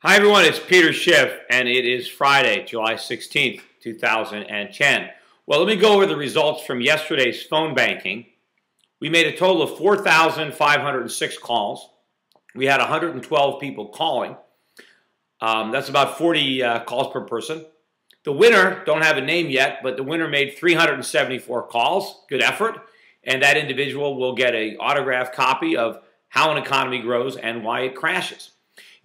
Hi everyone, it's Peter Schiff, and it is Friday, July 16th, 2010. Well, let me go over the results from yesterday's phone banking. We made a total of 4,506 calls. We had 112 people calling. That's about 40 calls per person. The winner, don't have a name yet, but the winner made 374 calls. Good effort. And that individual will get an autographed copy of How an Economy Grows and Why It Crashes.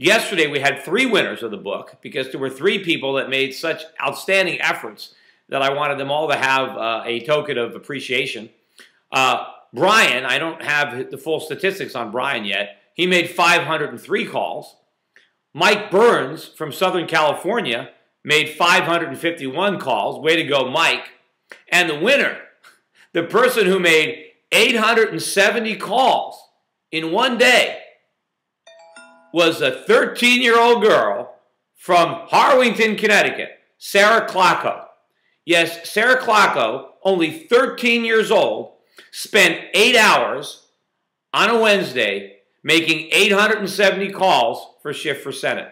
Yesterday, we had 3 winners of the book because there were 3 people that made such outstanding efforts that I wanted them all to have a token of appreciation. Brian, I don't have the full statistics on Brian yet. He made 503 calls. Mike Burns from Southern California made 551 calls. Way to go, Mike. And the winner, the person who made 870 calls in one day, was a 13-year-old girl from Harwington, Connecticut, Sarah Klockow. Yes, Sarah Klockow, only 13 years old, spent 8 hours on a Wednesday making 870 calls for Schiff for Senate.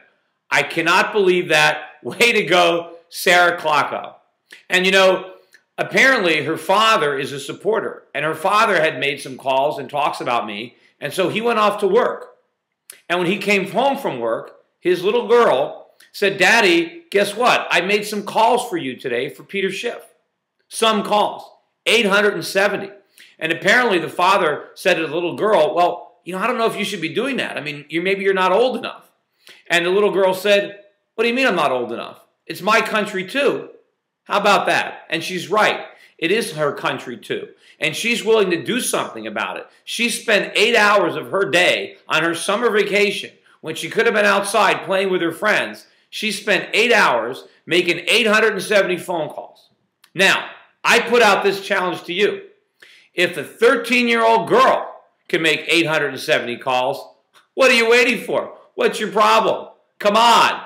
I cannot believe that. Way to go, Sarah Klockow. And you know, apparently her father is a supporter, and her father had made some calls and talks about me, and so he went off to work. And when he came home from work, his little girl said, "Daddy, guess what? I made some calls for you today for Peter Schiff." Some calls, 870. And apparently the father said to the little girl, "Well, you know, I don't know if you should be doing that. I mean, maybe you're not old enough." And the little girl said, "What do you mean I'm not old enough? It's my country too. How about that?" And she's right. It is her country too. And she's willing to do something about it. She spent 8 hours of her day on her summer vacation when she could have been outside playing with her friends. She spent 8 hours making 870 phone calls. Now, I put out this challenge to you. If a 13-year-old girl can make 870 calls, what are you waiting for? What's your problem? Come on.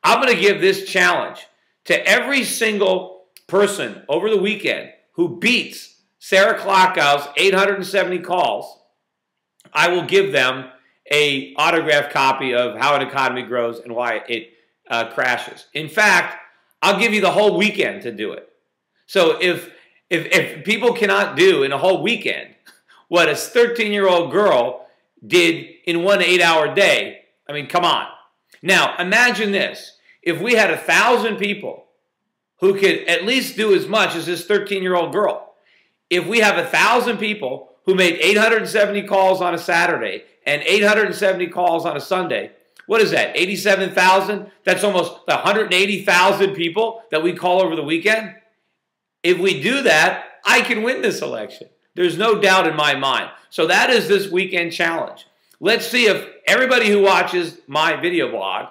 I'm going to give this challenge to every single person over the weekend who beats Sarah Klockow's 870 calls. I will give them an autographed copy of How an Economy Grows and Why It Crashes. In fact, I'll give you the whole weekend to do it. So if people cannot do in a whole weekend what a 13-year-old girl did in one 8-hour day, I mean, come on. Now, imagine this. If we had 1,000 people who could at least do as much as this 13-year-old girl, if we have 1,000 people who made 870 calls on a Saturday and 870 calls on a Sunday, what is that, 87,000? That's almost 180,000 people that we call over the weekend. If we do that, I can win this election. There's no doubt in my mind. So that is this weekend challenge. Let's see if everybody who watches my video blog,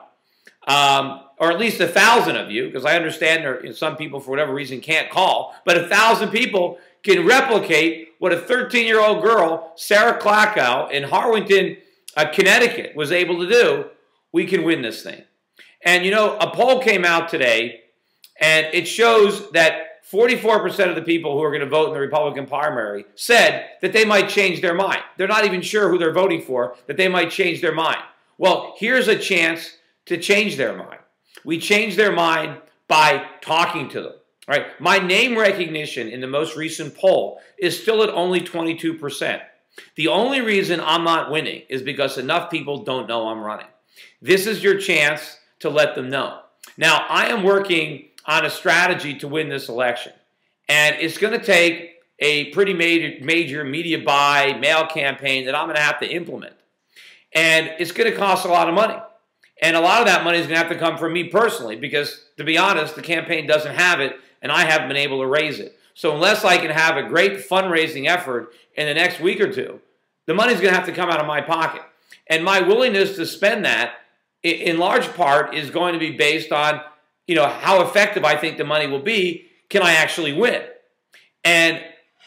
or at least 1,000 of you, because I understand there, some people for whatever reason can't call, but 1,000 people can replicate what a 13-year-old girl, Sarah Klockow, in Harwington, Connecticut, was able to do. We can win this thing. And you know, a poll came out today, and it shows that 44% of the people who are going to vote in the Republican primary said that they might change their mind. They're not even sure who they're voting for, that they might change their mind. Well, here's a chance to change their mind. We change their mind by talking to them. Right? My name recognition in the most recent poll is still at only 22%. The only reason I'm not winning is because enough people don't know I'm running. This is your chance to let them know. Now, I am working on a strategy to win this election, and it's going to take a pretty major media buy, mail campaign that I'm going to have to implement. And it's going to cost a lot of money. And a lot of that money is going to have to come from me personally because, to be honest, the campaign doesn't have it, and I haven't been able to raise it. So unless I can have a great fundraising effort in the next week or two, the money's going to have to come out of my pocket. And my willingness to spend that, in large part, is going to be based on, you know, how effective I think the money will be. Can I actually win? And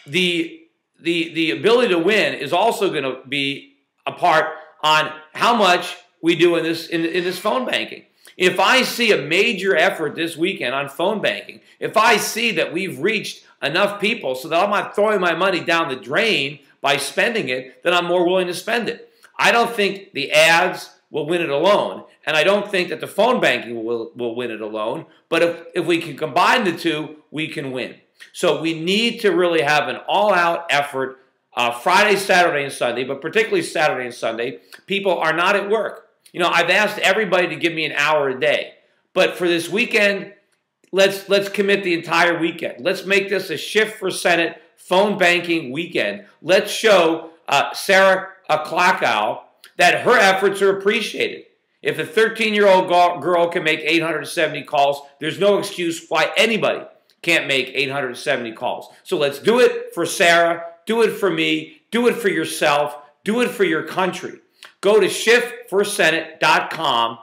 the ability to win is also going to be a part on how much we do in this phone banking. If I see a major effort this weekend on phone banking, if I see that we've reached enough people so that I'm not throwing my money down the drain by spending it, then I'm more willing to spend it. I don't think the ads will win it alone. And I don't think that the phone banking will win it alone. But if we can combine the two, we can win. So we need to really have an all-out effort Friday, Saturday, and Sunday, but particularly Saturday and Sunday. People are not at work. You know, I've asked everybody to give me an hour a day. But for this weekend, let's commit the entire weekend. Let's make this a Schiff for Senate phone banking weekend. Let's show Sarah Klakow that her efforts are appreciated. If a 13-year-old girl can make 870 calls, there's no excuse why anybody can't make 870 calls. So let's do it for Sarah, do it for me, do it for yourself, do it for your country. Go to SchiffForSenate.com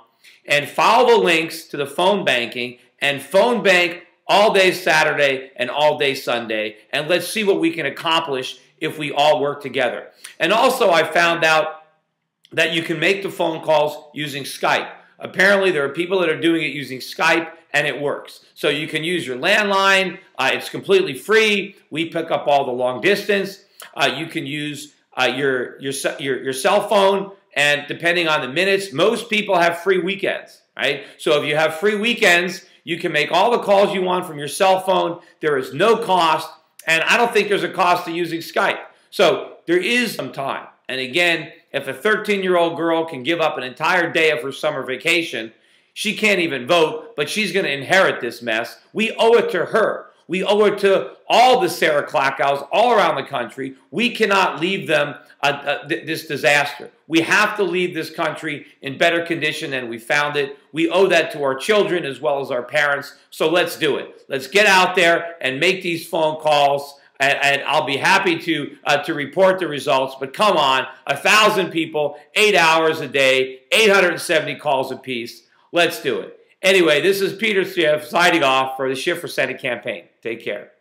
and follow the links to the phone banking and phone bank all day Saturday and all day Sunday, and let's see what we can accomplish if we all work together. And also I found out that you can make the phone calls using Skype. Apparently there are people that are doing it using Skype, and it works. So you can use your landline. It's completely free. We pick up all the long distance. You can use your cell phone, and depending on the minutes, most people have free weekends, right? So if you have free weekends, you can make all the calls you want from your cell phone. There is no cost, and I don't think there's a cost to using Skype. So there is some time. And again, if a 13-year-old girl can give up an entire day of her summer vacation, she can't even vote, but she's going to inherit this mess. We owe it to her. We owe it to all the Sarah Klakows all around the country. We cannot leave them this disaster. We have to leave this country in better condition than we found it. We owe that to our children as well as our parents. So let's do it. Let's get out there and make these phone calls. And I'll be happy to report the results. But come on, 1,000 people, 8 hours a day, 870 calls apiece. Let's do it. Anyway, this is Peter Schiff signing off for the Schiff for Senate campaign. Take care.